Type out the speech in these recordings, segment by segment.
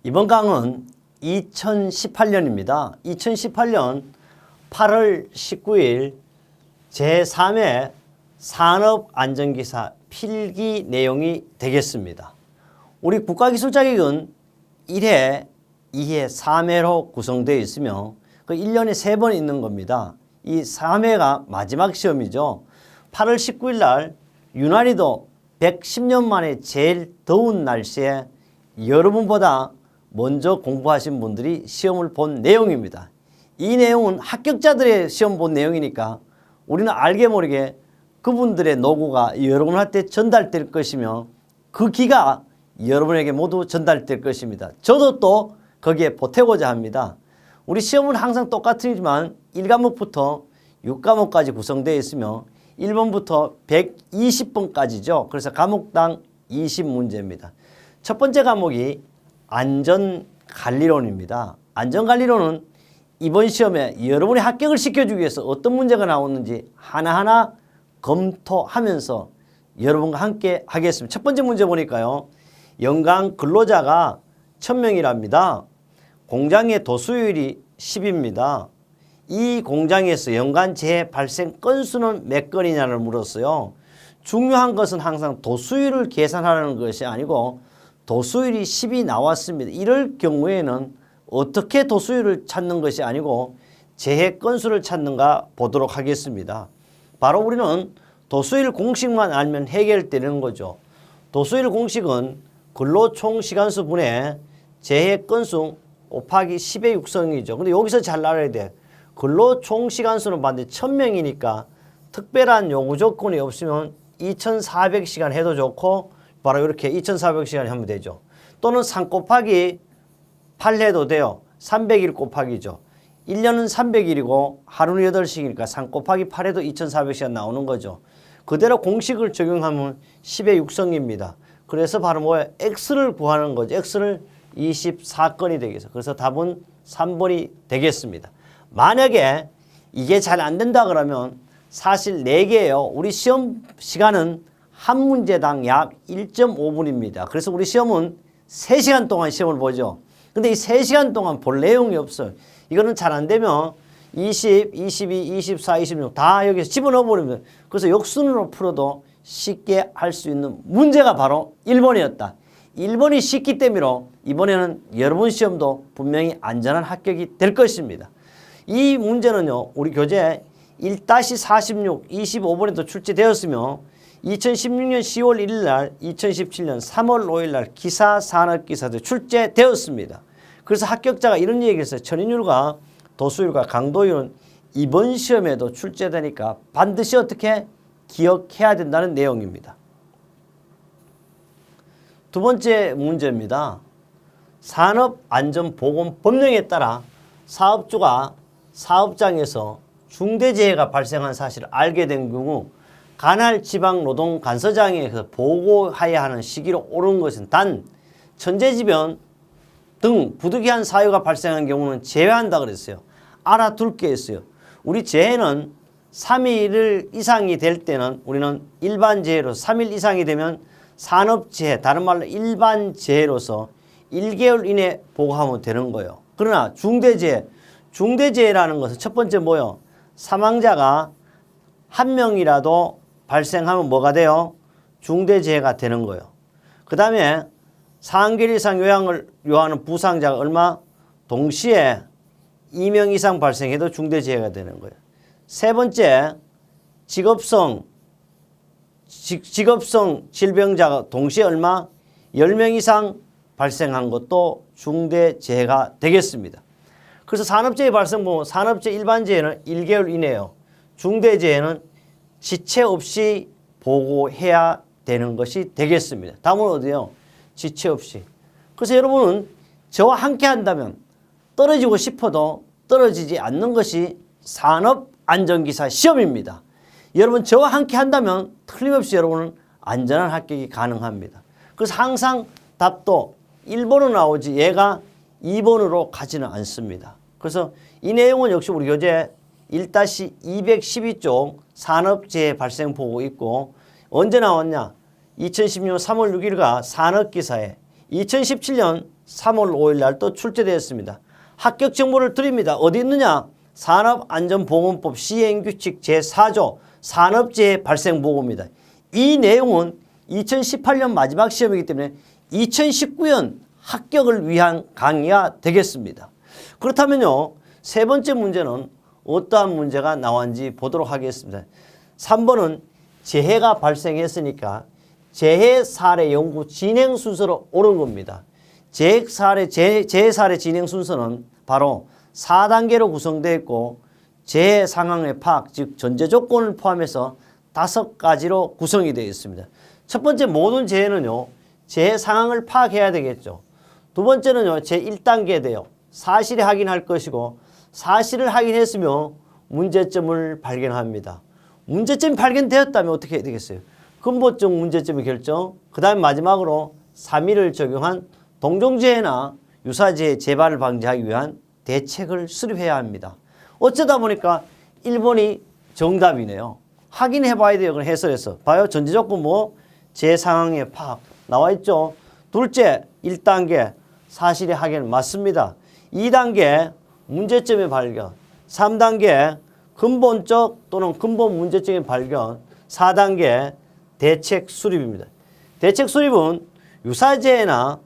이번 강은 2018년입니다. 2018년 8월 19일 제3회 산업안전기사 필기 내용이 되겠습니다. 우리 국가기술자격은 1회, 2회, 3회로 구성되어 있으며 그 1년에 3번 있는 겁니다. 이 3회가 마지막 시험이죠. 8월 19일 날 유난히도 110년 만에 제일 더운 날씨에 여러분보다 먼저 공부하신 분들이 시험을 본 내용입니다. 이 내용은 합격자들의 시험 본 내용이니까 우리는 알게 모르게 그분들의 노고가 여러분한테 전달될 것이며 그 기가 여러분에게 모두 전달될 것입니다. 저도 또 거기에 보태고자 합니다. 우리 시험은 항상 똑같지만 1과목부터 6과목까지 구성되어 있으며 1번부터 120번까지죠. 그래서 과목당 20문제입니다. 첫 번째 과목이 안전관리론입니다. 안전관리론은 이번 시험에 여러분의 합격을 시켜주기 위해서 어떤 문제가 나오는지 하나하나 검토하면서 여러분과 함께 하겠습니다. 첫 번째 문제 보니까요. 연간 근로자가 1000명이랍니다. 공장의 도수율이 10입니다. 이 공장에서 연간 재해 발생 건수는 몇 건이냐를 물었어요. 중요한 것은 항상 도수율을 계산하는 것이 아니고 도수율이 10이 나왔습니다. 이럴 경우에는 어떻게 도수율을 찾는 것이 아니고 재해 건수를 찾는가 보도록 하겠습니다. 바로 우리는 도수율 공식만 알면 해결되는 거죠. 도수율 공식은 근로총시간수 분의 재해 건수 곱하기 10의 육성이죠. 근데 여기서 잘 알아야 돼. 근로총시간수는 반드시 1000명이니까 특별한 요구 조건이 없으면 2400시간 해도 좋고 바로 이렇게 2400시간 하면 되죠. 또는 3 곱하기 8 해도 돼요. 300일 곱하기죠. 1년은 300일이고 하루는 8시니까 3 곱하기 8 해도 2400시간 나오는 거죠. 그대로 공식을 적용하면 10의 육성입니다. 그래서 바로 뭐예요? X를 구하는 거죠. X를 24건이 되겠어요. 그래서 답은 3번이 되겠습니다. 만약에 이게 잘 안 된다 그러면 사실 4개예요. 우리 시험 시간은 한 문제당 약 1.5분입니다. 그래서 우리 시험은 3시간 동안 시험을 보죠. 근데 이 3시간 동안 볼 내용이 없어요. 이거는 잘 안 되면 20, 22, 24, 26 다 여기서 집어넣어 버리면 그래서 역순으로 풀어도 쉽게 할 수 있는 문제가 바로 1번이었다. 1번이 쉽기 때문에 이번에는 여러분 시험도 분명히 안전한 합격이 될 것입니다. 이 문제는요. 우리 교재 1-46 25번에도 출제되었으며 2016년 10월 1일 날 2017년 3월 5일 날 기사 산업기사도 출제되었습니다. 그래서 합격자가 이런 얘기했어요. 천인율과 도수율과 강도율은 이번 시험에도 출제되니까 반드시 어떻게 기억해야 된다는 내용입니다. 두 번째 문제입니다. 산업안전보건법령에 따라 사업주가 사업장에서 중대재해가 발생한 사실을 알게 된 경우 관할 지방노동간서장에서 보고해야 하는 시기로 옳은 것은 단 천재지변 등 부득이한 사유가 발생한 경우는 제외한다 그랬어요. 알아둘 게 있어요. 우리 재해는 3일 이상이 될 때는 우리는 일반재해로 3일 이상이 되면 산업재해, 다른 말로 일반재해로서 1개월 이내 보고하면 되는 거예요. 그러나 중대재해라는 것은 첫 번째 뭐요? 사망자가 1명이라도 발생하면 뭐가 돼요? 중대재해가 되는 거예요. 그 다음에 4개월 이상 요양을 요하는 부상자가 얼마? 동시에 2명 이상 발생해도 중대재해가 되는 거예요. 세 번째, 직업성 질병자가 동시에 얼마? 10명 이상 발생한 것도 중대재해가 되겠습니다. 그래서 산업재해 발생 보면 산업재해 일반재해는 1개월 이내요. 중대재해는 지체 없이 보고해야 되는 것이 되겠습니다. 다음은 어디요? 지체 없이. 그래서 여러분은 저와 함께 한다면 떨어지고 싶어도 떨어지지 않는 것이 산업안전기사 시험입니다. 여러분 저와 함께 한다면 틀림없이 여러분은 안전한 합격이 가능합니다. 그래서 항상 답도 1번으로 나오지 얘가 2번으로 가지는 않습니다. 그래서 이 내용은 역시 우리 교재 1-212쪽 산업재해 발생 보고 있고 언제 나왔냐? 2016년 3월 6일가 산업기사에 2017년 3월 5일 날 또 출제되었습니다. 합격 정보를 드립니다. 어디 있느냐? 산업안전보건법 시행규칙 제4조 산업재해 발생 보고입니다. 이 내용은 2018년 마지막 시험이기 때문에 2019년 합격을 위한 강의가 되겠습니다. 그렇다면요, 세 번째 문제는 어떠한 문제가 나왔는지 보도록 하겠습니다. 3번은 재해가 발생했으니까 재해 사례 연구 진행 순서로 옳은 겁니다. 재해 사례 진행 순서는 바로 4단계로 구성되어 있고 재해 상황의 파악, 즉 전제 조건을 포함해서 5가지로 구성이 되어 있습니다. 첫 번째, 모든 재해는요, 재해 상황을 파악해야 되겠죠. 두 번째는요, 제1단계에 대해 사실을 확인할 것이고, 사실을 확인했으며 문제점을 발견합니다. 문제점이 발견되었다면 어떻게 되겠어요? 근본적 문제점의 결정, 그 다음에 마지막으로 3일을 적용한 동종재해나 유사재해 재발을 방지하기 위한 대책을 수립해야 합니다. 어쩌다 보니까 1번이 정답이네요. 확인해 봐야 돼요. 그럼 해설에서. 봐요. 전제조건 뭐? 재 상황의 파악. 나와 있죠. 둘째, 1단계 사실의 확인 맞습니다. 2단계 문제점의 발견. 3단계 근본적 또는 근본 문제점의 발견. 4단계 대책 수립입니다. 대책 수립은 유사재해나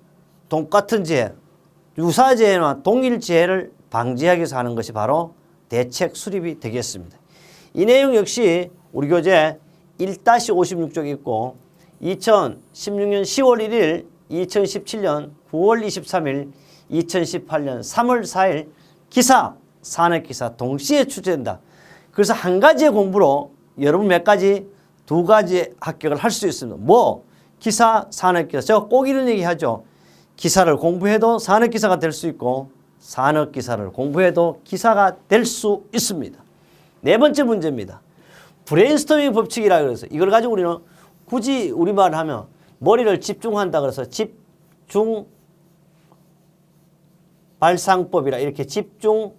똑같은 재해, 유사재해나 동일재해를 방지하기 위해서 하는 것이 바로 대책 수립이 되겠습니다. 이 내용 역시 우리 교재 1-56쪽에 있고 2016년 10월 1일, 2017년 9월 23일, 2018년 3월 4일 기사, 산업기사 동시에 출제된다. 그래서 한 가지의 공부로 여러분 몇 가지? 2가지 합격을 할 수 있습니다. 뭐? 기사, 산업기사. 제가 꼭 이런 얘기 하죠. 기사를 공부해도 산업기사가 될 수 있고 산업기사를 공부해도 기사가 될 수 있습니다. 네 번째 문제입니다. 브레인스토밍 법칙이라고 해서 이걸 가지고 우리는 굳이 우리말 하면 머리를 집중한다 그래서 집중 발상법이라 이렇게 집중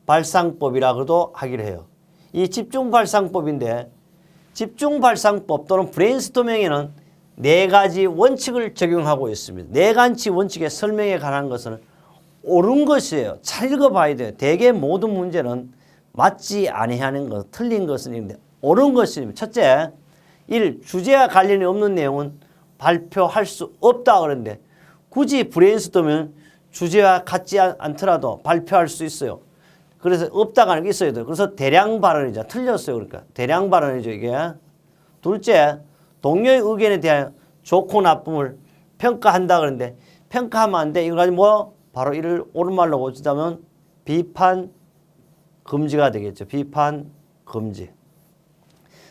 발상법이라고도 하기로 해요. 이 집중 발상법인데 집중 발상법 또는 브레인스토밍에는 4가지 원칙을 적용하고 있습니다. 4가지 원칙의 설명에 관한 것은 옳은 것이에요. 잘 읽어봐야 돼요. 대개 모든 문제는 맞지 아니하는 것, 틀린 것은 있는데 옳은 것입니다. 첫째, 1. 주제와 관련이 없는 내용은 발표할 수 없다 그러는데 굳이 브레인스토밍은 주제와 같지 않더라도 발표할 수 있어요. 그래서 없다가 하는 게 있어야 돼요. 그래서 대량 발언이죠. 틀렸어요. 그러니까 대량 발언이죠 이게. 둘째, 동료의 의견에 대한 좋고 나쁨을 평가한다 그러는데 평가하면 안 돼. 이거 가지고 뭐 바로 이를 옳은 말로 고치자면 비판 금지가 되겠죠. 비판 금지.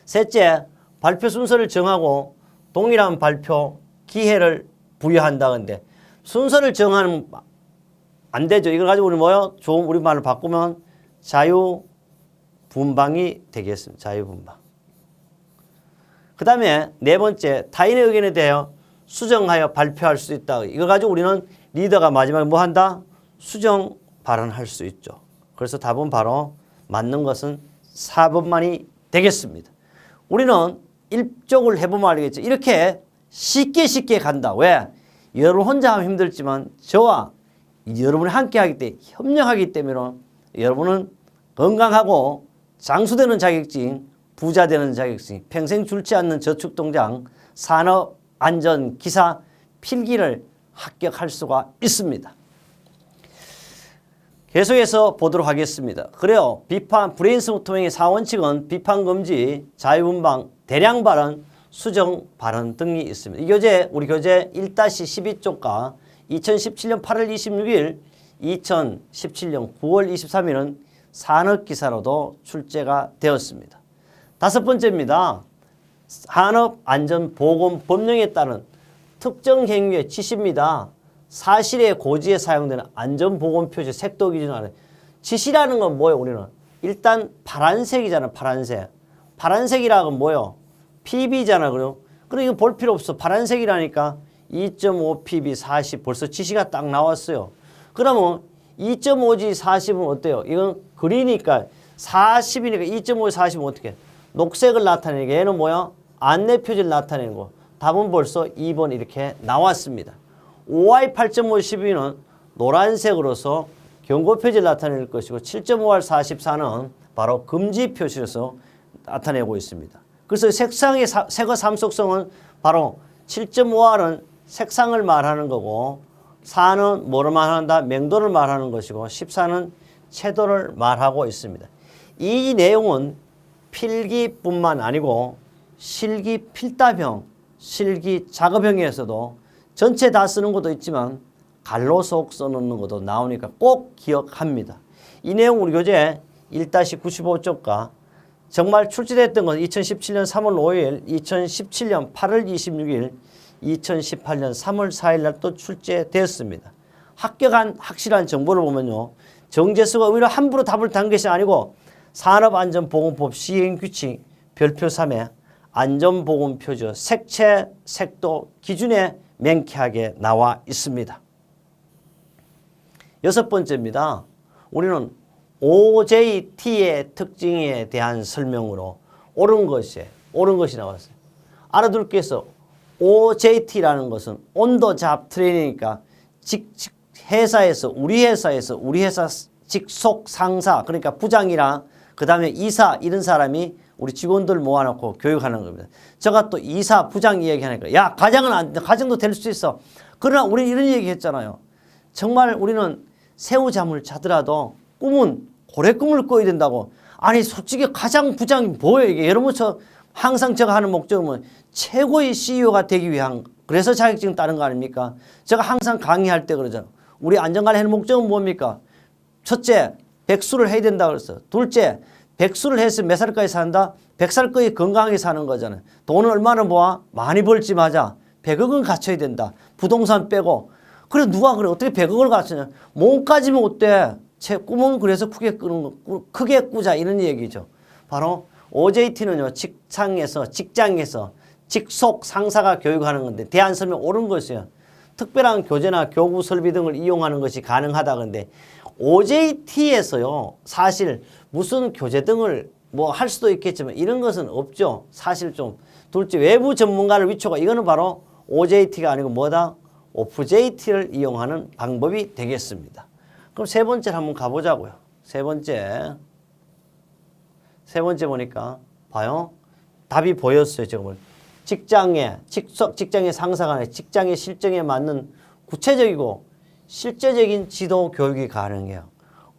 셋째, 발표 순서를 정하고 동일한 발표 기회를 부여한다 그러는데 순서를 정하는 안 되죠. 이걸 가지고 우리 뭐요? 좋은 우리말로 바꾸면 자유분방이 되겠습니다. 자유분방. 그 다음에 네 번째, 타인의 의견에 대하여 수정하여 발표할 수 있다. 이걸 가지고 우리는 리더가 마지막에 뭐 한다? 수정 발언할 수 있죠. 그래서 답은 바로 맞는 것은 4번만이 되겠습니다. 우리는 일족을 해보면 알겠죠. 이렇게 쉽게 간다. 왜? 여러분 혼자 하면 힘들지만 저와 여러분이 함께 하기 때문에 협력하기 때문에 여러분은 건강하고 장수되는 자격증, 부자 되는 자격증, 평생 줄지 않는 저축통장, 산업안전기사 필기를 합격할 수가 있습니다. 계속해서 보도록 하겠습니다. 그래요. 비판, 브레인스토밍의 4원칙은 비판 금지, 자유분방, 대량 발언, 수정 발언 등이 있습니다. 이 교재, 우리 교재 1-12쪽과 2017년 8월 26일, 2017년 9월 23일은 산업기사로도 출제가 되었습니다. 다섯 번째입니다. 산업안전보건법령에 따른 특정 행위의 지시입니다. 사실의 고지에 사용되는 안전보건표시 색도 기준 안에 지시라는 건 뭐예요? 우리는 일단 파란색이잖아. 파란색. 파란색이라는 건 뭐예요? PB잖아. 그럼 이거 볼 필요 없어. 파란색이라니까 2.5 PB 40 벌써 지시가 딱 나왔어요. 그러면 2.5G 40은 어때요? 이건 그리니까 40이니까 2.5 40은 어떻게? 녹색을 나타내니까 얘는 뭐야? 안내 표지를 나타내는 거. 답은 벌써 2번 이렇게 나왔습니다. 5i 8.512는 노란색으로서 경고 표지를 나타낼 것이고 7.5r 44는 바로 금지 표시로서 나타내고 있습니다. 그래서 색상의 색의 삼속성은 바로 7.5r은 색상을 말하는 거고 4는 뭐를 말한다? 명도를 말하는 것이고 14는 채도를 말하고 있습니다. 이 내용은 필기뿐만 아니고 실기 필답형, 실기 작업형에서도 전체 다 쓰는 것도 있지만 갈로속 써놓는 것도 나오니까 꼭 기억합니다. 이 내용 우리 교재 1-95쪽과 정말 출제됐던 건 2017년 3월 5일, 2017년 8월 26일, 2018년 3월 4일 날 또 출제됐습니다. 합격한 확실한 정보를 보면요. 정제수가 오히려 함부로 답을 단 것이 아니고 산업안전보건법 시행규칙 별표 3에 안전보건표저 색채, 색도 기준에 명쾌하게 나와 있습니다. 6번째입니다. 우리는 OJT의 특징에 대한 설명으로 옳은 것이 나왔어요. 알아둘 게 있어. OJT라는 것은 온도 잡 트레이닝이니까 회사에서 우리 회사 직속 상사 그러니까 부장이랑 그 다음에 이사 이런 사람이 우리 직원들 모아놓고 교육하는 겁니다. 제가 또 이사 부장 이야기하니까 야 과장은 안 돼. 과장도 될 수 있어. 그러나 우리는 이런 얘기 했잖아요. 정말 우리는 새우잠을 자더라도 꿈은 고래 꿈을 꿔야 된다고. 아니 솔직히 과장 부장이 뭐예요 이게. 여러분 저 항상 제가 하는 목적은 최고의 CEO가 되기 위한 그래서 자격증 따는 거 아닙니까? 제가 항상 강의할 때 그러잖아요. 우리 안전관리 하는 목적은 뭡니까? 첫째, 백수를 해야 된다 그랬어요. 둘째, 백수를 해서 몇 살까지 산다? 100살까지 건강하게 사는 거잖아요. 돈을 얼마나 모아? 많이 벌지 마자. 100억은 갖춰야 된다. 부동산 빼고. 그래 누가 그래 어떻게 100억을 갖추냐. 몸까지면 어때? 제 꿈은 그래서 크게 꾸자 이런 얘기죠. 바로 OJT는요. 직장에서 직속 상사가 교육하는 건데 대안 설명 옳은 것이에요. 특별한 교재나 교구 설비 등을 이용하는 것이 가능하다 건데 OJT에서요. 사실 무슨 교재 등을 뭐 할 수도 있겠지만 이런 것은 없죠. 사실 좀 둘째 외부 전문가를 위촉하 이거는 바로 OJT가 아니고 뭐다? OFJT를 이용하는 방법이 되겠습니다. 그럼 세 번째를 한번 가보자고요. 세 번째 보니까 봐요. 답이 보였어요. 지금은 직장의 상사 간의 직장의 실정에 맞는 구체적이고 실제적인 지도 교육이 가능해요.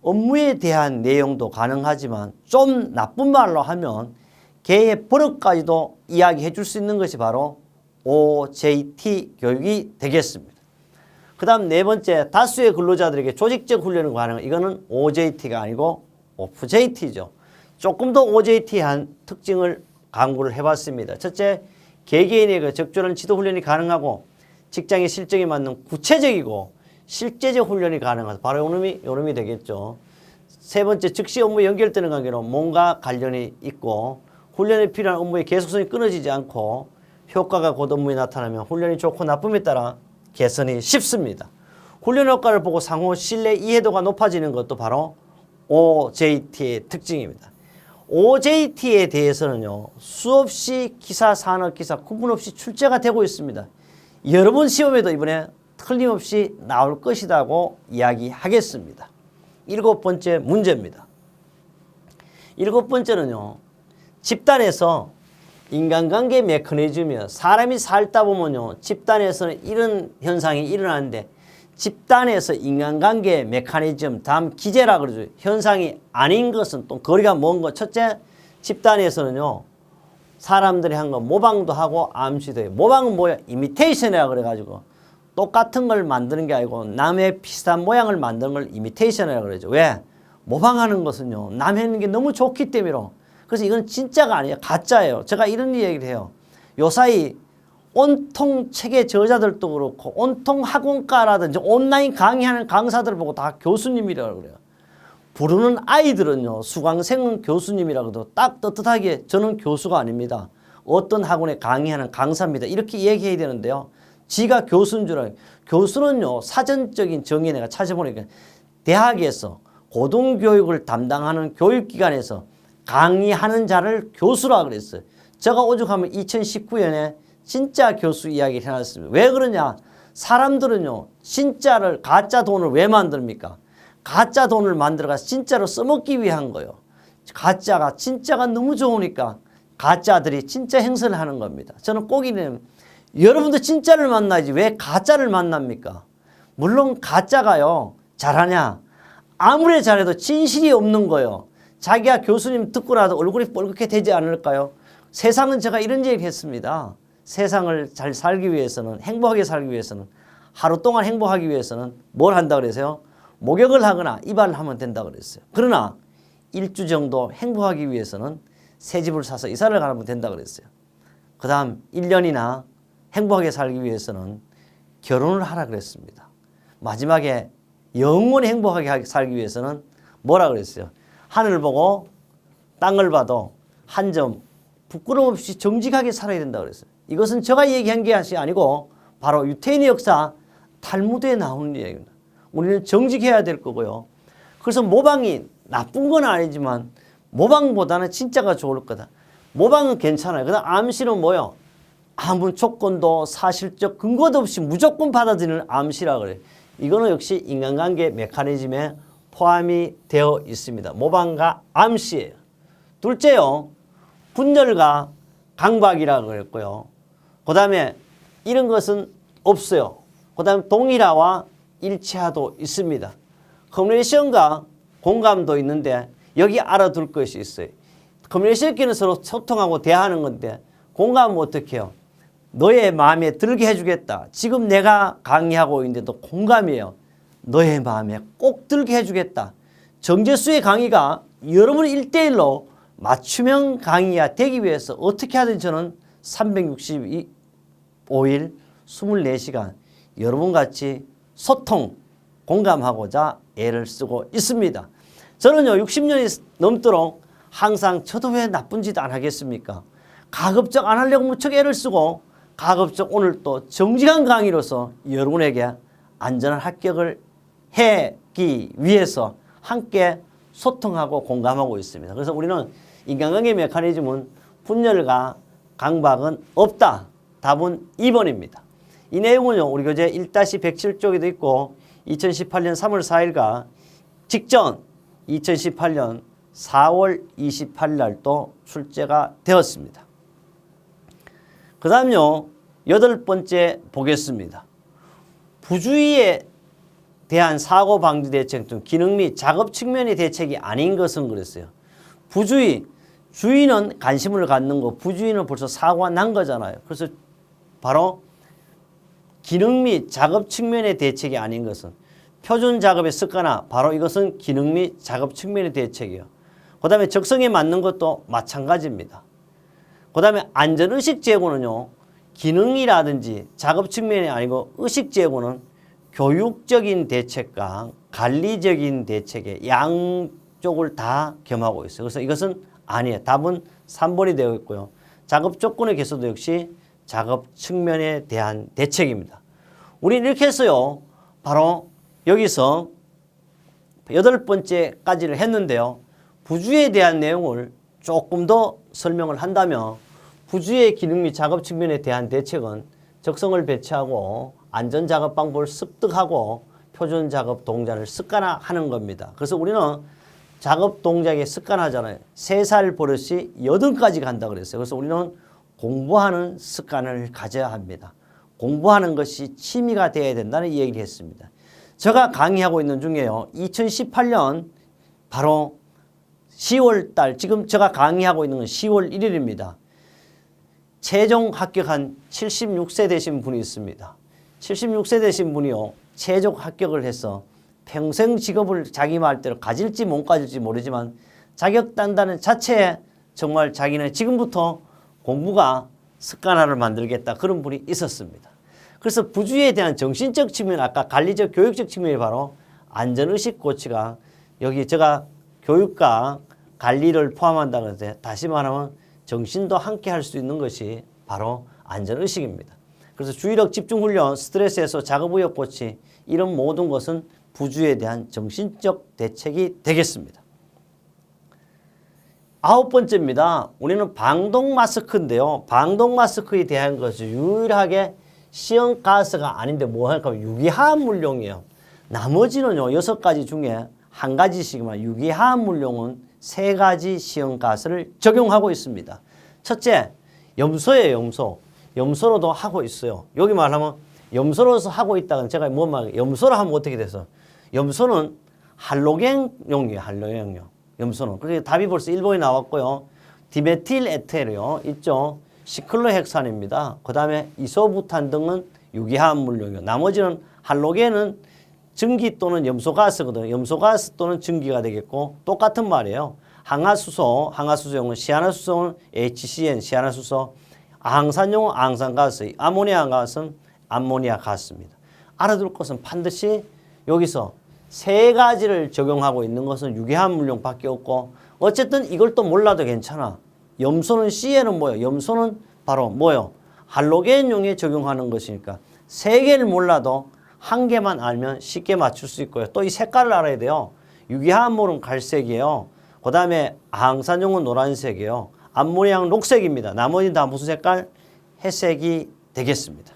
업무에 대한 내용도 가능하지만 좀 나쁜 말로 하면 개의 버릇까지도 이야기해 줄 수 있는 것이 바로 OJT 교육이 되겠습니다. 그 다음 네 번째 다수의 근로자들에게 조직적 훈련을 가능한 이거는 OJT가 아니고 OFJT죠. 조금 더 OJT한 특징을 강구를 해봤습니다. 첫째, 개개인에게 적절한 지도 훈련이 가능하고 직장의 실정에 맞는 구체적이고 실제적 훈련이 가능하다. 바로 요놈이 되겠죠. 세 번째, 즉시 업무에 연결되는 관계로 뭔가 관련이 있고 훈련에 필요한 업무의 계속성이 끊어지지 않고 효과가 곧 업무에 나타나면 훈련이 좋고 나쁨에 따라 개선이 쉽습니다. 훈련 효과를 보고 상호 신뢰 이해도가 높아지는 것도 바로 OJT의 특징입니다. OJT에 대해서는요. 수없이 기사, 산업기사 구분 없이 출제가 되고 있습니다. 여러분 시험에도 이번에 틀림없이 나올 것이라고 이야기하겠습니다. 7번째 문제입니다. 7번째는요. 집단에서 인간관계 메커니즘이요. 사람이 살다 보면요. 집단에서는 이런 현상이 일어나는데 집단에서 인간관계 메커니즘, 다음 기제라 그러죠. 현상이 아닌 것은 또 거리가 먼 것. 첫째, 집단에서는요. 사람들이 한 거 모방도 하고 암시도 해요. 모방은 뭐야? 이미테이션이라 그래가지고 똑같은 걸 만드는 게 아니고 남의 비슷한 모양을 만드는 걸 이미테이션이라 그러죠. 왜? 모방하는 것은요. 남이 하는 게 너무 좋기 때문이로. 그래서 이건 진짜가 아니에요. 가짜예요. 제가 이런 얘기를 해요. 요사이 온통 책의 저자들도 그렇고 온통 학원가라든지 온라인 강의하는 강사들을 보고 다 교수님이라고 그래요. 부르는 아이들은요. 수강생은 교수님이라고도 딱 떳떳하게 저는 교수가 아닙니다. 어떤 학원에 강의하는 강사입니다. 이렇게 얘기해야 되는데요. 지가 교수인 줄 알아요. 교수는요. 사전적인 정의 내가 찾아보니까 대학에서 고등교육을 담당하는 교육기관에서 강의하는 자를 교수라 그랬어요. 제가 오죽하면 2019년에 진짜 교수 이야기를 해놨습니다. 왜 그러냐? 사람들은요, 진짜를, 가짜 돈을 왜 만듭니까? 가짜 돈을 만들어서 진짜로 써먹기 위한 거예요. 진짜가 너무 좋으니까 가짜들이 진짜 행세를 하는 겁니다. 저는 꼭이는 여러분도 진짜를 만나야지 왜 가짜를 만납니까? 물론 가짜가요, 잘하냐? 아무리 잘해도 진실이 없는 거예요. 자기가 교수님 듣고 나도 얼굴이 뻘겋게 되지 않을까요? 세상은 제가 이런 얘기를 했습니다. 세상을 잘 살기 위해서는, 행복하게 살기 위해서는, 하루 동안 행복하기 위해서는 뭘 한다 그래서요? 목욕을 하거나 이발을 하면 된다 그랬어요. 그러나 일주 정도 행복하기 위해서는 새 집을 사서 이사를 가면 된다 그랬어요. 그 다음 1년이나 행복하게 살기 위해서는 결혼을 하라 그랬습니다. 마지막에 영원히 행복하게 살기 위해서는 뭐라 그랬어요? 하늘을 보고 땅을 봐도 한 점 부끄럼 없이 정직하게 살아야 된다 그랬어요. 이것은 제가 얘기한 게 아니고 바로 유태인의 역사 탈무드에 나오는 얘기입니다. 우리는 정직해야 될 거고요. 그래서 모방이 나쁜 건 아니지만 모방보다는 진짜가 좋을 거다. 모방은 괜찮아요. 그다음 암시는 뭐요? 아무 조건도 사실적 근거도 없이 무조건 받아들이는 암시라 그래요. 이거는 역시 인간관계 메커니즘에 포함이 되어 있습니다. 모방과 암시예요. 둘째요, 분열과 강박이라고 그랬고요. 그 다음에 이런 것은 없어요. 그 다음에 동일화와 일치화도 있습니다. 커뮤니케이션과 공감도 있는데 여기 알아둘 것이 있어요. 커뮤니케이션끼리는 서로 소통하고 대화하는 건데 공감은 어떻게 해요? 너의 마음에 들게 해주겠다. 지금 내가 강의하고 있는데도 공감이에요. 너의 마음에 꼭 들게 해주겠다. 정제수의 강의가 여러분의 1대1로 맞춤형 강의가 되기 위해서 어떻게 하든지 저는 365일 24시간 여러분같이 소통, 공감하고자 애를 쓰고 있습니다. 저는요 60년이 넘도록 항상 저도 왜 나쁜 짓 안 하겠습니까? 가급적 안 하려고 무척 애를 쓰고 가급적 오늘 또 정직한 강의로서 여러분에게 안전한 합격을 하기 위해서 함께 소통하고 공감하고 있습니다. 그래서 우리는 인간관계 메커니즘은 분열과 강박은 없다. 답은 2번입니다. 이 내용은요 우리 교재 1-107쪽에도 있고 2018년 3월 4일과 직전 2018년 4월 28일 날도 출제가 되었습니다. 그 다음요 8번째 보겠습니다. 부주의에 대한 사고 방지 대책 등 기능 및 작업 측면의 대책이 아닌 것은 그랬어요. 부주의, 주의는 관심을 갖는 거, 부주의는 벌써 사고가 난 거잖아요. 그래서 바로 기능 및 작업 측면의 대책이 아닌 것은 표준 작업의 습관화, 바로 이것은 기능 및 작업 측면의 대책이에요. 그 다음에 적성에 맞는 것도 마찬가지입니다. 그 다음에 안전의식 제고는요, 기능이라든지 작업 측면이 아니고 의식 제고는 교육적인 대책과 관리적인 대책의 양쪽을 다 겸하고 있어요. 그래서 이것은 아니에요. 답은 3번이 되어 있고요. 작업 조건의 개수도 역시 작업 측면에 대한 대책입니다. 우리는 이렇게 해서요. 바로 여기서 8번째까지를 했는데요. 부주의에 대한 내용을 조금 더 설명을 한다면 부주의의 기능 및 작업 측면에 대한 대책은 적성을 배치하고 안전작업 방법을 습득하고 표준 작업 동작을 습관화하는 겁니다. 그래서 우리는 작업 동작에 습관하잖아요. 3살 버릇이 8까지 간다 그랬어요. 그래서 우리는 공부하는 습관을 가져야 합니다. 공부하는 것이 취미가 되어야 된다는 얘기를 했습니다. 제가 강의하고 있는 중에요. 2018년 바로 10월 달, 지금 제가 강의하고 있는 건 10월 1일입니다. 최종 합격한 76세 되신 분이 있습니다. 76세 되신 분이요. 최종 합격을 해서 평생 직업을 자기 말대로 가질지 못 가질지 모르지만 자격 딴다는 자체에 정말 자기는 지금부터 공부가 습관화를 만들겠다 그런 분이 있었습니다. 그래서 부주의에 대한 정신적 측면, 아까 관리적 교육적 측면이 바로 안전의식 고치가 여기 제가 교육과 관리를 포함한다고 해서 다시 말하면 정신도 함께 할 수 있는 것이 바로 안전의식입니다. 그래서 주의력 집중훈련, 스트레스 해소, 작업의욕 고치 이런 모든 것은 부주의에 대한 정신적 대책이 되겠습니다. 9번째입니다. 우리는 방독 마스크인데요. 방독 마스크에 대한 것을 유일하게 시험가스가 아닌데 뭐 할까? 유기화합물용이에요. 나머지는요 6가지 중에 한 가지씩만 유기화합물용은 3가지 시험가스를 적용하고 있습니다. 첫째, 염소예요. 염소. 염소로도 하고 있어요. 여기 말하면 염소로서 하고 있다는 제가 뭐 말 염소로 하면 어떻게 돼서 염소는 할로겐용이에요. 할로겐용. 염소는. 그래서 답이 벌써 1번이 나왔고요. 디메틸 에테르요. 있죠. 시클로헥산입니다. 그 다음에 이소부탄 등은 유기화합물용이요. 나머지는 할로겐은 증기 또는 염소가스거든요. 염소가스 또는 증기가 되겠고 똑같은 말이에요. 항화수소용은 시아나수소는 HCN, 시아나수소, 아항산용은 아항산가스, 아모니아 가스는 암모니아 가스입니다. 알아둘 것은 반드시 여기서 3가지를 적용하고 있는 것은 유기화합물용밖에 없고 어쨌든 이걸 또 몰라도 괜찮아. 염소는 C에는 뭐예요? 염소는 바로 뭐예요? 할로겐용에 적용하는 것이니까 3개를 몰라도 1개만 알면 쉽게 맞출 수 있고요. 또 이 색깔을 알아야 돼요. 유기화합물은 갈색이에요. 그 다음에 아항산용은 노란색이에요. 암모니아는 녹색입니다. 나머지는 다 무슨 색깔? 회색이 되겠습니다.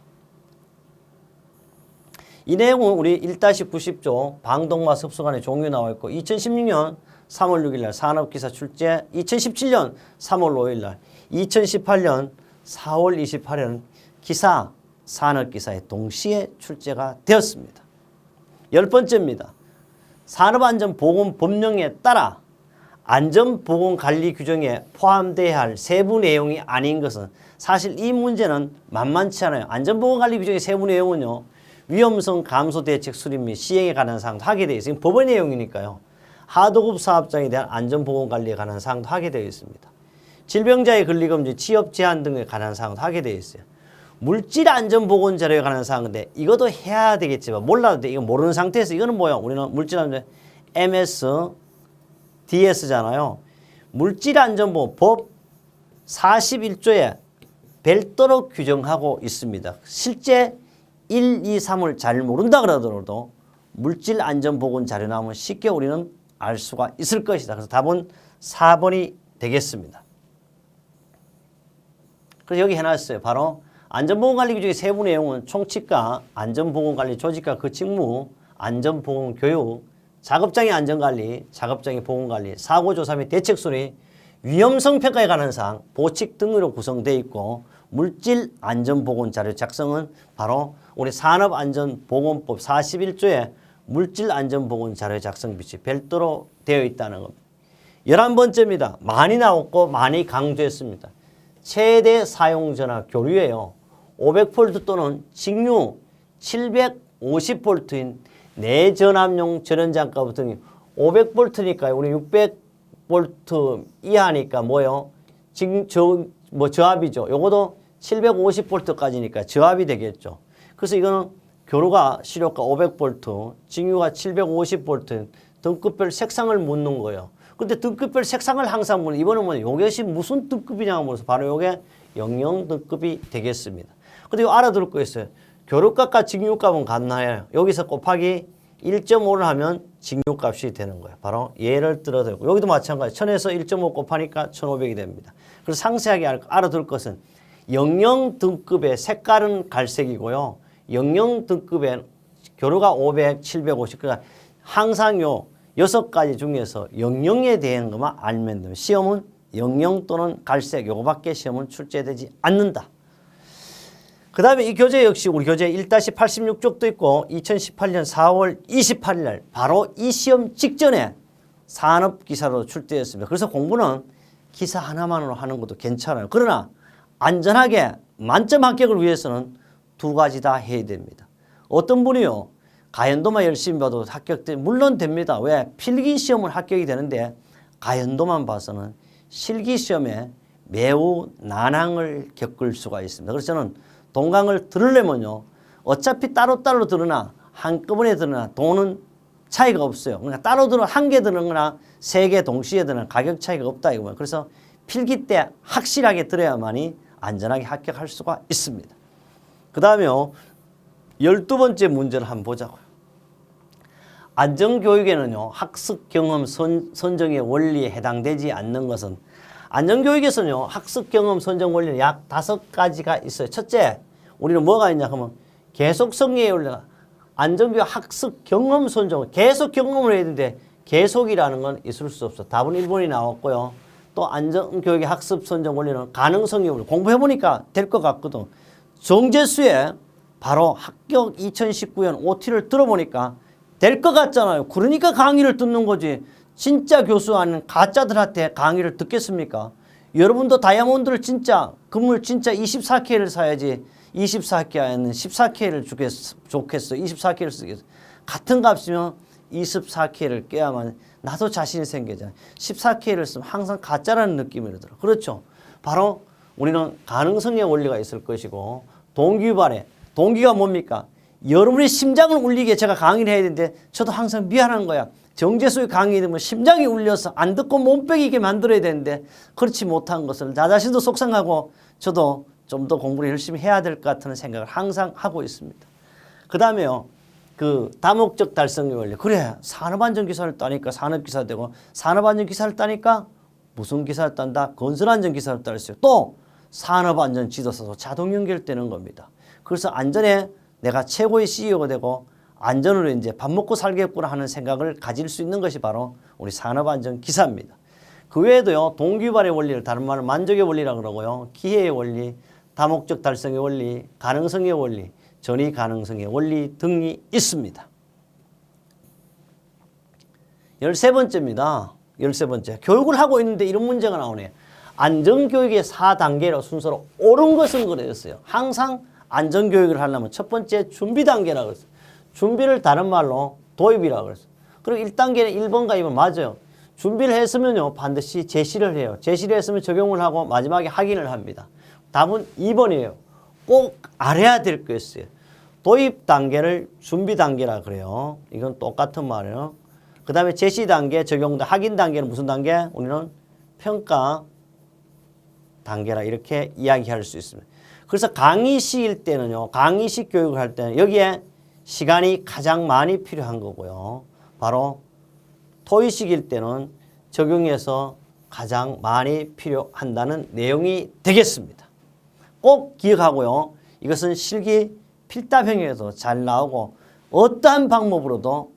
이 내용은 우리 1-90조 방동마 습수관의 종류 나와 있고 2016년 3월 6일 날 산업기사 출제, 2017년 3월 5일 날, 2018년 4월 28일 기사, 산업기사에 동시에 출제가 되었습니다. 10번째입니다. 산업안전보건법령에 따라 안전보건관리 규정에 포함돼야 할 세부 내용이 아닌 것은 사실 이 문제는 만만치 않아요. 안전보건관리 규정의 세부 내용은요. 위험성 감소 대책 수립 및 시행에 관한 사항도 하게 되어 있어요. 법의 내용이니까요. 하도급 사업장에 대한 안전보건관리에 관한 사항도 하게 되어 있습니다. 질병자의 권리금지, 취업 제한 등에 관한 사항도 하게 되어 있어요. 물질안전보건 자료에 관한 사항인데 이것도 해야 되겠지만 몰라도 돼. 이거 모르는 상태에서 이거는 뭐야? 우리는 물질안전 MS, DS잖아요. 물질안전보건 법 41조에 별도로 규정하고 있습니다. 실제 1, 2, 3을 잘 모른다 그러더라도 물질안전보건 자료 나오면 쉽게 우리는 알 수가 있을 것이다. 그래서 답은 4번이 되겠습니다. 그래서 여기 해놨어요. 바로 안전보건관리 규정의 세부 내용은 총칙과 안전보건관리 조직과 그 직무, 안전보건교육, 작업장의 안전관리, 작업장의 보건관리, 사고조사 및 대책수리, 위험성 평가에 관한 사항, 보칙 등으로 구성되어 있고 물질안전보건 자료 작성은 바로 우리 산업안전보건법 41조에 물질안전보건 자료 작성 비치 별도로 되어 있다는 겁니다. 11번째입니다. 많이 나왔고 많이 강조했습니다. 최대 사용전화 교류예요. 500V 또는 직류 750V인 내전압용 전원장가부터 500V니까 우리 600V 이하니까 뭐예요? 저압이죠. 요것도 750V까지니까 저압이 되겠죠. 그래서 이거는 교류가 시료가 500V, 직류가 750V 등급별 색상을 묻는 거예요. 근데 등급별 색상을 항상 묻는 이번은 뭐 요것이 무슨 등급이냐고 물어서 바로 요게 00 등급이 되겠습니다. 근데 이거 알아둘 거 있어요. 교류값과 직류값은 같나요? 여기서 곱하기 1.5를 하면 직류값이 되는 거예요. 바로 예를 들어 들고 여기도 마찬가지 1000에서 1.5 곱하니까 1500이 됩니다. 그래서 상세하게 알아둘 것은 00 등급의 색깔은 갈색이고요. 00 등급의 교류가 500, 750 그러니까 항상 요 6가지 중에서 00에 대한 것만 알면 됩니다. 시험은 00 또는 갈색 요거밖에 시험은 출제되지 않는다. 그 다음에 이 교재 역시 우리 교재 1-86쪽도 있고 2018년 4월 28일 날 바로 이 시험 직전에 산업기사로 출제했습니다. 그래서 공부는 기사 하나만으로 하는 것도 괜찮아요. 그러나 안전하게 만점 합격을 위해서는 2가지 다 해야 됩니다. 어떤 분이요. 가연도만 열심히 봐도 합격돼 물론 됩니다. 왜? 필기시험은 합격이 되는데 가연도만 봐서는 실기시험에 매우 난항을 겪을 수가 있습니다. 그래서 저는 동강을 들으려면요. 어차피 따로따로 들으나 한꺼번에 들으나 돈은 차이가 없어요. 그러니까 따로 들어 한 개 들은 거나 3개 동시에 들으나 가격 차이가 없다 이거예요. 그래서 필기 때 확실하게 들어야만이 안전하게 합격할 수가 있습니다. 그 다음에요. 12번째 문제를 한번 보자고요. 안전교육에는요. 학습 경험 선정의 원리에 해당되지 않는 것은 안전교육에서는요. 학습 경험 선정 원리는 약 5가지가 있어요. 첫째, 우리는 뭐가 있냐 하면 계속 성리에 올려가 안전교육 학습 경험 선정 계속 경험을 해야 되는데 계속이라는 건 있을 수 없어. 답은 1번이 나왔고요. 또 안전교육의 학습 선정 원리는 가능성이 원리. 공부해보니까 될 것 같거든. 정재수의 바로 합격 2019년 OT를 들어보니까 될 것 같잖아요. 그러니까 강의를 듣는 거지. 진짜 교수 아닌 가짜들한테 강의를 듣겠습니까? 여러분도 다이아몬드를 진짜 금을 진짜 24K를 사야지 24K는 14K를 좋겠어. 24K를 쓰겠어. 같은 값이면 24K를 깨야만 나도 자신이 생기잖아요. 14K를 쓰면 항상 가짜라는 느낌이 들어. 그렇죠. 바로 우리는 가능성의 원리가 있을 것이고 동기유발에 동기가 뭡니까? 여러분의 심장을 울리게 제가 강의를 해야 되는데 저도 항상 미안한 거야. 정재수의 강의 들으면 심장이 울려서 안 듣고 몸빼기게 만들어야 되는데 그렇지 못한 것을 나 자신도 속상하고 저도 좀 더 공부를 열심히 해야 될 것 같은 생각을 항상 하고 있습니다. 그 다음에요. 그 다목적 달성의 원리. 그래 산업안전기사를 따니까 산업기사 되고 산업안전기사를 따니까 무슨 기사를 딴다? 건설안전기사를 딸 수 있어요. 또 산업안전지도서도 자동 연결되는 겁니다. 그래서 안전에 내가 최고의 CEO가 되고 안전으로 이제 밥 먹고 살겠구나 하는 생각을 가질 수 있는 것이 바로 우리 산업안전기사입니다. 그 외에도요. 동기유발의 원리를 다른 말로 만족의 원리라고 그러고요. 기회의 원리, 다목적 달성의 원리, 가능성의 원리, 전이 가능성의 원리 등이 있습니다. 13번째입니다. 13번째. 교육을 하고 있는데 이런 문제가 나오네요. 안전교육의 4단계로 순서로 옳은 것은 그랬어요. 항상 안전교육을 하려면 첫 번째 준비 단계라고 그랬어요. 준비를 다른 말로 도입이라고 그랬어요. 그리고 1단계는 1번과 2번 맞아요. 준비를 했으면요. 반드시 제시를 해요. 제시를 했으면 적용을 하고 마지막에 확인을 합니다. 답은 2번이에요. 꼭 알아야 될 거 있어요. 도입 단계를 준비 단계라 그래요. 이건 똑같은 말이에요. 그 다음에 제시 단계, 적용, 확인 단계는 무슨 단계? 우리는 평가 단계라 이렇게 이야기할 수 있습니다. 그래서 강의식일 때는요. 강의식 교육을 할 때는 여기에 시간이 가장 많이 필요한 거고요. 바로 토의식일 때는 적용해서 가장 많이 필요한다는 내용이 되겠습니다. 꼭 기억하고요. 이것은 실기 필답형에서 잘 나오고 어떠한 방법으로도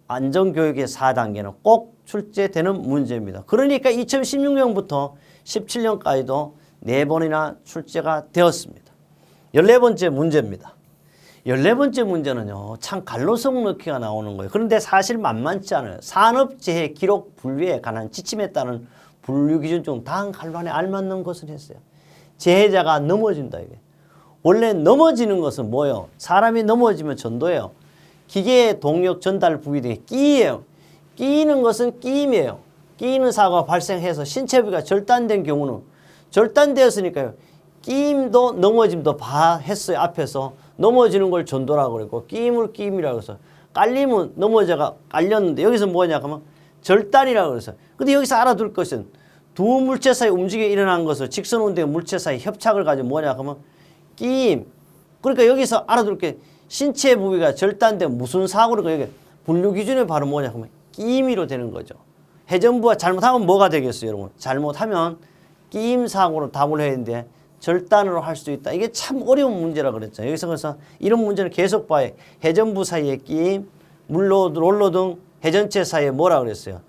안전교육의 4단계는 꼭 출제되는 문제입니다. 그러니까 2016년부터 17년까지도 4번이나 출제가 되었습니다. 14번째 문제입니다. 14번째 문제는요. 참 갈로성 넣기가 나오는 거예요. 그런데 사실 만만치 않아요. 산업재해 기록 분류에 관한 지침에 따른 분류 기준 중 다음 갈로 안에 알맞는 것을 했어요. 재해자가 넘어진다 이게. 원래 넘어지는 것은 뭐예요? 사람이 넘어지면 전도예요. 기계의 동력 전달 부위 등에 끼예요. 끼이는 것은 끼임이에요. 끼이는 사고가 발생해서 신체 부위가 절단된 경우는 절단되었으니까요. 끼임도 넘어짐도 했어요. 앞에서 넘어지는 걸 전도라고 그랬고 끼임을 끼임이라고 해서 깔리면 넘어져가 깔렸는데 여기서 뭐냐 하면 절단이라고 그래서 근데 여기서 알아둘 것은 두 물체 사이 움직임이 일어난 것을 직선 운동의 물체 사이 협착을 가지고 뭐냐 하면 끼임. 그러니까 여기서 알아둘 게 신체 부위가 절단된 무슨 사고를 여기 분류 기준이 바로 뭐냐 하면 끼임이로 되는 거죠. 회전부가 잘못하면 뭐가 되겠어요, 여러분? 잘못하면 끼임 사고로 답을 해야 되는데 절단으로 할 수 있다. 이게 참 어려운 문제라 그랬죠. 여기서 그래서 이런 문제는 계속 봐요. 회전부 사이에 끼임, 롤러 등 회전체 사이에 뭐라 그랬어요?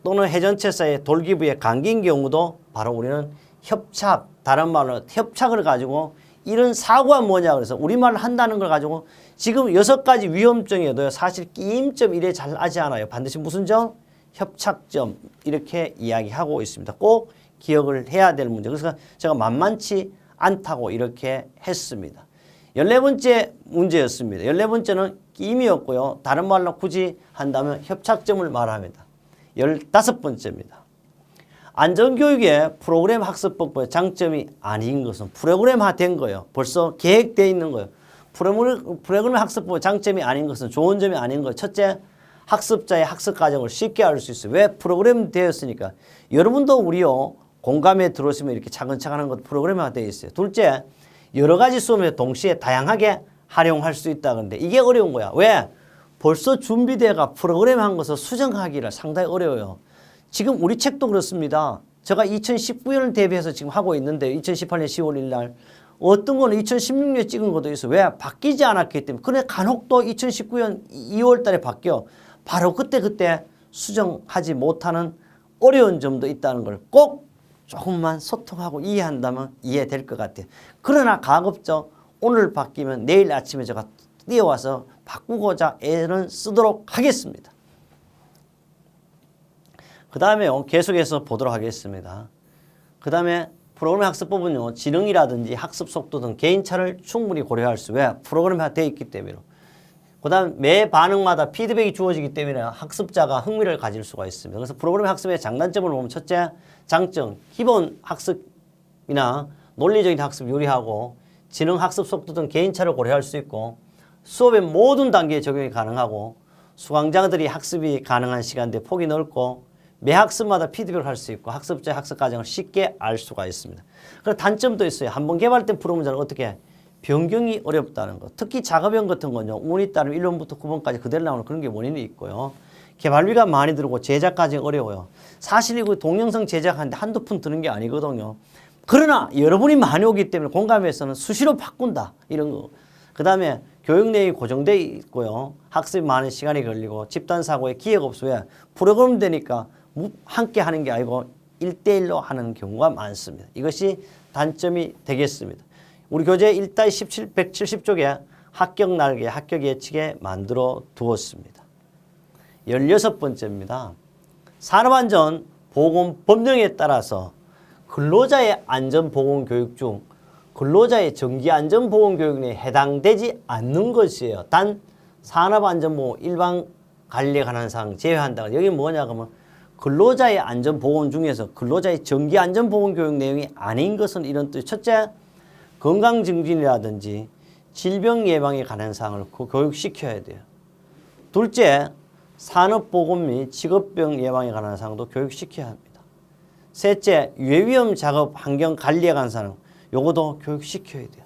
또는 회전체 사이에 돌기부에 감긴 경우도 바로 우리는 협착, 다른 말로 협착을 가지고 이런 사고가 뭐냐 그래서 우리말을 한다는 걸 가지고 지금 6가지 위험점에도 사실 끼임점 이래 잘 하지 않아요. 반드시 무슨 점? 협착점 이렇게 이야기하고 있습니다. 꼭 기억을 해야 될 문제. 그래서 제가 만만치 않다고 이렇게 했습니다. 14번째 문제였습니다. 14번째는 끼임이었고요. 다른 말로 굳이 한다면 협착점을 말합니다. 15번째입니다. 안전교육의 프로그램 학습법의 장점이 아닌 것은 프로그램화된 거예요. 벌써 계획되어 있는 거예요. 프로그램 학습법의 장점이 아닌 것은 좋은 점이 아닌 거예요. 첫째, 학습자의 학습 과정을 쉽게 알 수 있어요. 왜? 프로그램 되었으니까. 여러분도 우리요. 공감에 들어오시면 이렇게 차근차근 하는 것도 프로그램화 되어 있어요. 둘째, 여러 가지 수업에 동시에 다양하게 활용할 수 있다. 그런데 이게 어려운 거야. 왜? 벌써 준비되어가 프로그램한 것을 수정하기가 상당히 어려워요. 지금 우리 책도 그렇습니다. 제가 2019년을 대비해서 지금 하고 있는데 2018년 10월 1일 날 어떤 거는 2016년에 찍은 것도 있어. 왜? 바뀌지 않았기 때문에. 그래 간혹 또 2019년 2월 달에 바뀌어. 바로 그때 수정하지 못하는 어려운 점도 있다는 걸 꼭 조금만 소통하고 이해한다면 이해될 것 같아요. 그러나 가급적 오늘 바뀌면 내일 아침에 제가 뛰어와서 바꾸고자 애는 쓰도록 하겠습니다. 그 다음에요. 계속해서 보도록 하겠습니다. 그 다음에 프로그램 학습법은요. 지능이라든지 학습 속도 등 개인차를 충분히 고려할 수 왜? 프로그램화 되어 있기 때문에. 그 다음 매 반응마다 피드백이 주어지기 때문에 학습자가 흥미를 가질 수가 있습니다. 그래서 프로그램 학습의 장단점을 보면 첫째, 장점, 기본 학습이나 논리적인 학습 요리하고 지능 학습 속도 등 개인차를 고려할 수 있고 수업의 모든 단계에 적용이 가능하고 수강자들이 학습이 가능한 시간대 폭이 넓고 매 학습마다 피드백을 할 수 있고 학습자의 학습 과정을 쉽게 알 수가 있습니다. 그리고 단점도 있어요. 한번 개발된 프로그램은 어떻게 변경이 어렵다는 것. 특히 작업형 같은 건요. 운이 따르면 1번부터 9번까지 그대로 나오는 그런 게 원인이 있고요. 개발비가 많이 들고 제작 과정이 어려워요. 사실 이거 동영상 제작하는데 한두 푼 드는 게 아니거든요. 그러나 여러분이 많이 오기 때문에 공감에서는 수시로 바꾼다. 이런 거. 그 다음에 교육 내용이 고정되어 있고요. 학습이 많은 시간이 걸리고 집단 사고에 기회가 없어요. 프로그램 되니까 함께 하는 게 아니고 1대1로 하는 경우가 많습니다. 이것이 단점이 되겠습니다. 우리 교재 1-17, 170쪽에 합격 날개, 합격 예측에 만들어 두었습니다. 16번째입니다. 산업안전 보건법령에 따라서 근로자의 안전보건교육 중 근로자의 정기안전보건교육에 해당되지 않는 것이에요. 단 산업안전보건 일반 관리에 관한 사항 제외한다. 여기 뭐냐 그러면 근로자의 안전보건 중에서 근로자의 정기안전보건교육 내용이 아닌 것은 이런 뜻. 첫째, 건강증진이라든지 질병 예방에 관한 사항을 교육시켜야 돼요. 둘째, 산업보건 및 직업병 예방에 관한 사항도 교육시켜야 합니다. 셋째, 유해위험 작업 환경 관리에 관한 사항, 요것도 교육시켜야 돼요.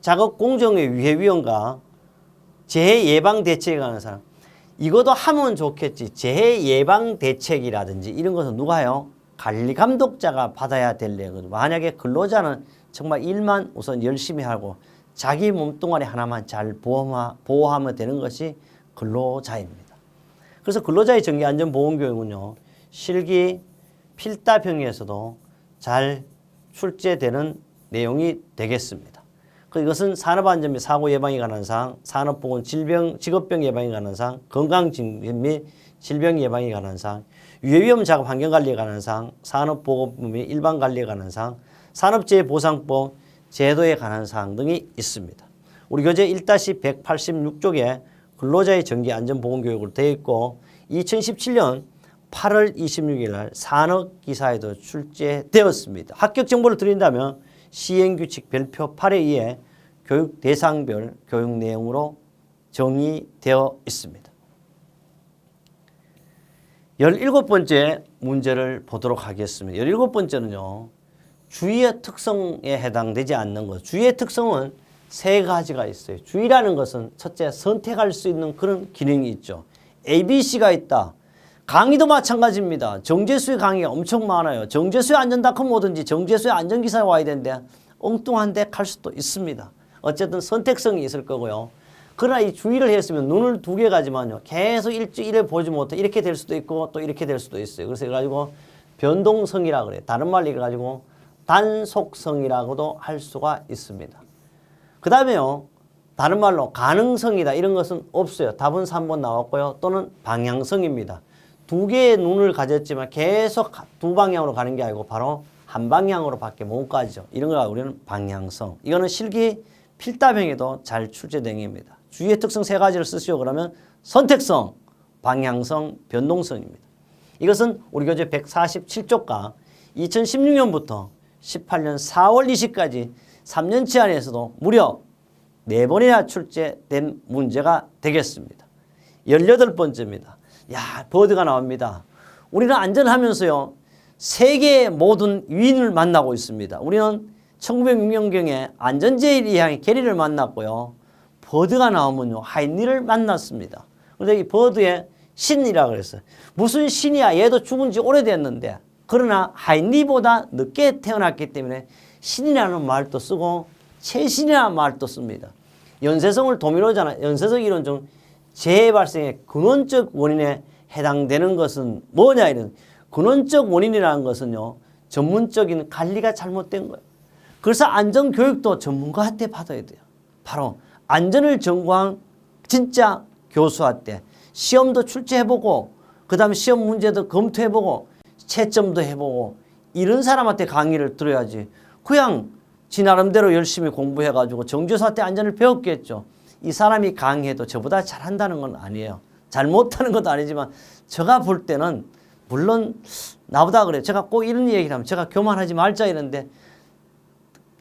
작업 공정의 유해위험과 재해 예방 대책에 관한 사항, 이것도 하면 좋겠지. 재해 예방 대책이라든지 이런 것은 누가요? 관리 감독자가 받아야 될 내용이거든요. 만약에 근로자는 정말 일만 우선 열심히 하고 자기 몸뚱아리 하나만 잘 보호하면 되는 것이 근로자입니다. 그래서 근로자의 정기안전보건교육은요. 실기 필답형에서도 잘 출제되는 내용이 되겠습니다. 이것은 산업안전 및 사고 예방에 관한 사항, 산업보건 직업병 예방에 관한 사항, 건강증진 및 질병 예방에 관한 사항, 유해위험 작업 환경관리에 관한 사항, 산업보건 및 일반관리에 관한 사항, 산업재해보상법 제도에 관한 사항 등이 있습니다. 우리 교재 1-186쪽에 근로자의 정기안전보건교육으로 되어 있고 2017년 8월 26일 날 산업기사에도 출제되었습니다. 합격 정보를 드린다면 시행규칙 별표 8에 의해 교육 대상별 교육 내용으로 정의되어 있습니다. 17번째 문제를 보도록 하겠습니다. 17번째는요. 주의의 특성에 해당되지 않는 것. 주의의 특성은 세 가지가 있어요. 주의라는 것은 첫째 선택할 수 있는 그런 기능이 있죠. ABC가 있다. 강의도 마찬가지입니다. 정제수의 강의가 엄청 많아요. 정제수의 안전닷컴 오든지 정제수의 안전기사에 와야 되는데 엉뚱한 데 갈 수도 있습니다. 어쨌든 선택성이 있을 거고요. 그러나 이 주의를 했으면 눈을 두 개 가지만요. 계속 일주일에 보지 못해 이렇게 될 수도 있고 또 이렇게 될 수도 있어요. 그래서 해가지고 변동성이라고 그래요. 다른 말로 해가지고 단속성이라고도 할 수가 있습니다. 그 다음에요. 다른 말로 가능성이다. 이런 것은 없어요. 답은 3번 나왔고요. 또는 방향성입니다. 두 개의 눈을 가졌지만 계속 두 방향으로 가는 게 아니고 바로 한 방향으로 밖에 못 가죠. 이런 걸 우리는 방향성. 이거는 실기 필답형에도 잘 출제됩니다. 주의의 특성 세 가지를 쓰시오 그러면 선택성, 방향성, 변동성입니다. 이것은 우리 교재 147쪽과 2016년부터 18년 4월 20까지 3년치 안에서도 무려 4번이나 출제된 문제가 되겠습니다. 18번째입니다. 야, 버드가 나옵니다. 우리는 안전하면서요. 세계의 모든 위인을 만나고 있습니다. 우리는 1906년경에 안전제일이항의 게리를 만났고요. 버드가 나오면요. 하인리를 만났습니다. 그런데 이 버드의 신이라고 그랬어요. 무슨 신이야. 얘도 죽은 지 오래됐는데 그러나 하인리보다 늦게 태어났기 때문에 신이라는 말도 쓰고 최신이라는 말도 씁니다. 연쇄성을 도미노잖아. 연쇄성 이론 중 재해 발생의 근원적 원인에 해당되는 것은 뭐냐 이런 근원적 원인이라는 것은요. 전문적인 관리가 잘못된 거예요. 그래서 안전교육도 전문가한테 받아야 돼요. 바로 안전을 전공한 진짜 교수한테 시험도 출제해보고 그 다음에 시험 문제도 검토해보고 채점도 해보고 이런 사람한테 강의를 들어야지 그냥 지 나름대로 열심히 공부해가지고 정교사한테 안전을 배웠겠죠. 이 사람이 강의해도 저보다 잘한다는 건 아니에요. 잘 못하는 것도 아니지만 제가 볼 때는 물론 나보다 그래요. 제가 꼭 이런 얘기를 하면 제가 교만하지 말자 이러는데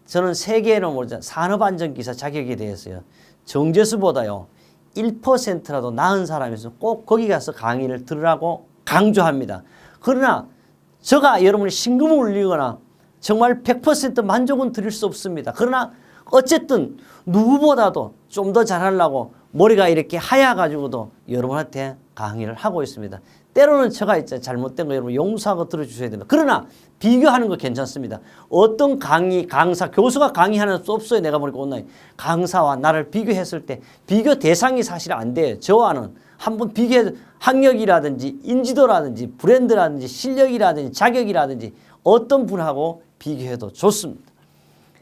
저는 세계에는 모르잖아요. 산업안전기사 자격이 되었어요. 정재수보다요. 1%라도 나은 사람이 있으면 꼭 거기 가서 강의를 들으라고 강조합니다. 그러나 제가 여러분이 심금을 울리거나 정말 100% 만족은 드릴 수 없습니다. 그러나 어쨌든 누구보다도 좀 더 잘하려고 머리가 이렇게 하얘가지고도 여러분한테 강의를 하고 있습니다. 때로는 제가 있잖아요. 잘못된 거 여러분 용서하고 들어주셔야 됩니다. 그러나 비교하는 거 괜찮습니다. 어떤 강사, 교수가 강의하는 수 없어요. 내가 보니까 온라인. 강사와 나를 비교했을 때 비교 대상이 사실 안 돼요. 저와는 한번 비교해서 학력이라든지 인지도라든지 브랜드라든지 실력이라든지 자격이라든지 어떤 분하고 비교해도 좋습니다.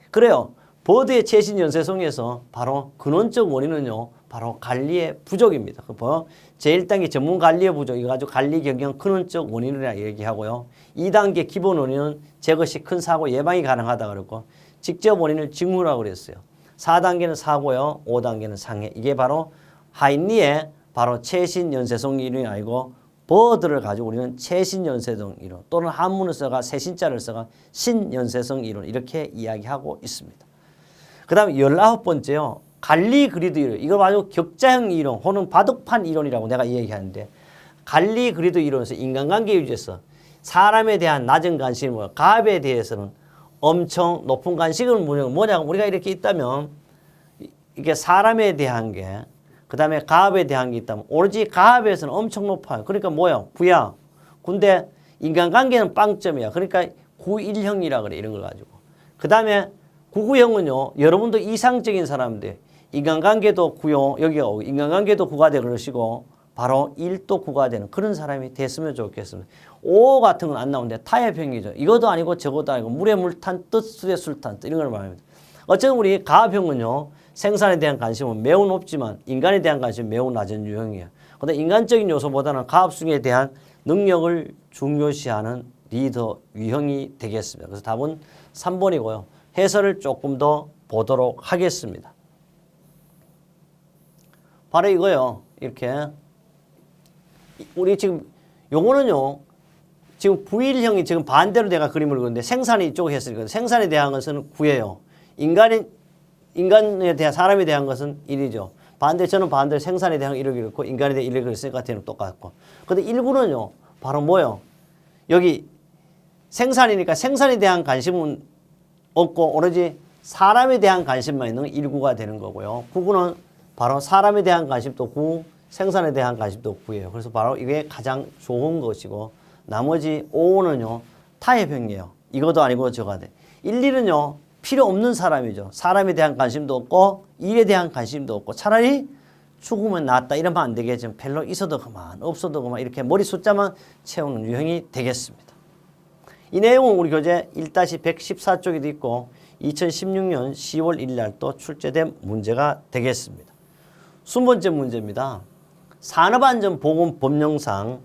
그래요. 버드의 최신 연쇄성에서 바로 근원적 원인은요. 바로 관리의 부족입니다. 제1단계 전문 관리의 부족, 이거 가지고 관리 경영 근원적 원인이라 얘기하고요. 2단계 기본 원인은 제거 시 큰 사고 예방이 가능하다 그랬고 직접 원인을 징후라고 그랬어요. 4단계는 사고요. 5단계는 상해. 이게 바로 하인리의 바로 최신 연쇄성 이론이 아니고 버드를 가지고 우리는 최신 연쇄성 이론 또는 한문을 써가 새신자를 써가 신연쇄성 이론 이렇게 이야기하고 있습니다. 그 다음에 19번째요. 관리 그리드 이론. 이걸 가지고 격자형 이론 혹은 바둑판 이론이라고 내가 이야기하는데 관리 그리드 이론에서 인간관계 유지에서 사람에 대한 낮은 관심이 뭐야. 가업에 대해서는 엄청 높은 관심은 뭐냐고 우리가 이렇게 있다면 이게 사람에 대한 게 그 다음에 가업에 대한 게 있다면 오로지 가업에서는 엄청 높아요. 그러니까 뭐야? 구야. 근데 인간관계는 빵점이야. 그러니까 9일형이라 그래. 이런 걸 가지고. 그 다음에 9구형은요. 여러분도 이상적인 사람들 인간관계도 9요. 여기가 오고 인간관계도 9가 돼 그러시고 바로 1도 9가 되는 그런 사람이 됐으면 좋겠습니다. 5 같은 건 안 나오는데 타협형이죠. 이것도 아니고 저것도 아니고 물에 물탄 뜻 술에 술탄 뜻 이런 걸 말합니다. 어쨌든 우리 가업형은요. 생산에 대한 관심은 매우 높지만 인간에 대한 관심은 매우 낮은 유형이에요. 그런데 인간적인 요소보다는 가업성에 대한 능력을 중요시하는 리더 유형이 되겠습니다. 그래서 답은 3번이고요. 해설을 조금 더 보도록 하겠습니다. 바로 이거요. 이렇게 우리 지금 요거는요. 지금 9일형이 지금 반대로 내가 그림을 그렸는데 생산이 이쪽에 했으니까 생산에 대한 것은 9예요. 인간에 대한 사람에 대한 것은 1이죠. 저는 반대로 생산에 대한 1을 그렸고 인간에 대한 1을 그렸으니까 대는 똑같고. 근데 1구는요. 바로 뭐요? 여기 생산이니까 생산에 대한 관심은 없고 오로지 사람에 대한 관심만 있는 1구가 되는 거고요. 9구는 바로 사람에 대한 관심도 9, 생산에 대한 관심도 9예요. 그래서 바로 이게 가장 좋은 것이고 나머지 5는요. 타협형이에요. 이것도 아니고 저거 돼. 1, 2는요. 필요 없는 사람이죠. 사람에 대한 관심도 없고 일에 대한 관심도 없고 차라리 죽으면 낫다 이러면 안 되겠지만 별로 있어도 그만 없어도 그만 이렇게 머리 숫자만 채우는 유형이 되겠습니다. 이 내용은 우리 교재 1-114쪽에도 있고 2016년 10월 1일 날 또 출제된 문제가 되겠습니다. 20번째 문제입니다. 산업안전보건법령상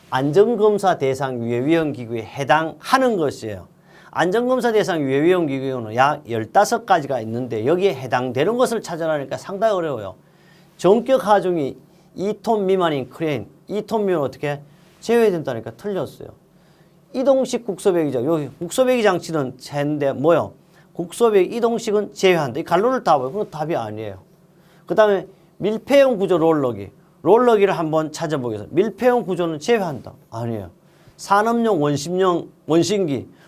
안전검사 대상 유해위험기구에 해당하는 것이에요. 안전검사 대상 유해위험기구는 약 15가지가 있는데 여기에 해당되는 것을 찾아내니까 상당히 어려워요. 전격 하중이 2톤 미만인 크레인, 2톤 미만 어떻게 제외해야 된다니까 틀렸어요. 이동식 국소배기장, 여기 국소배기 장치는 제인데 뭐요? 국소배기 이동식은 제외한다. 이 갈로를 다 봐요. 그건 답이 아니에요. 그 다음에 밀폐형 구조 롤러기를 한번 찾아보겠습니다. 밀폐형 구조는 제외한다. 아니에요. 산업용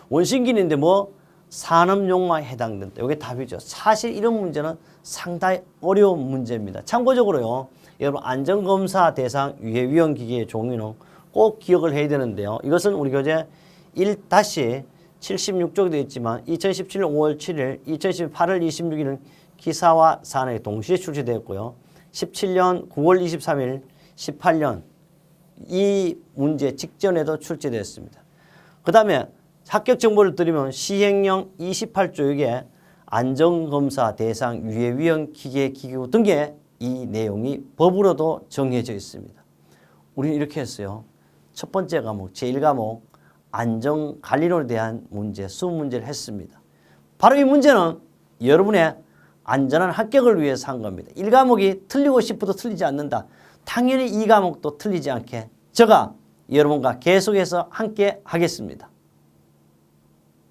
원심기인데 뭐 산업용만 해당된다. 이게 답이죠. 사실 이런 문제는 상당히 어려운 문제입니다. 참고적으로요. 여러분 안전검사 대상 유해위험기기의 종류는 꼭 기억을 해야 되는데요. 이것은 우리 교재 1-7 76쪽에 되어 있지만 2017년 5월 7일, 2018년 8월 26일은 기사와 산업에 동시에 출제되었고요. 17년 9월 23일, 18년 이 문제 직전에도 출제되었습니다. 그 다음에 합격 정보를 드리면 시행령 28조역에 안전검사 대상 유해위험 기계 기구 등의 이 내용이 법으로도 정해져 있습니다. 우리는 이렇게 했어요. 첫 번째 과목 제1과목 안전관리론에 대한 문제 20문제를 했습니다. 바로 이 문제는 여러분의 안전한 합격을 위해서 한 겁니다. 1과목이 틀리고 싶어도 틀리지 않는다. 당연히 2과목도 틀리지 않게 제가 여러분과 계속해서 함께 하겠습니다.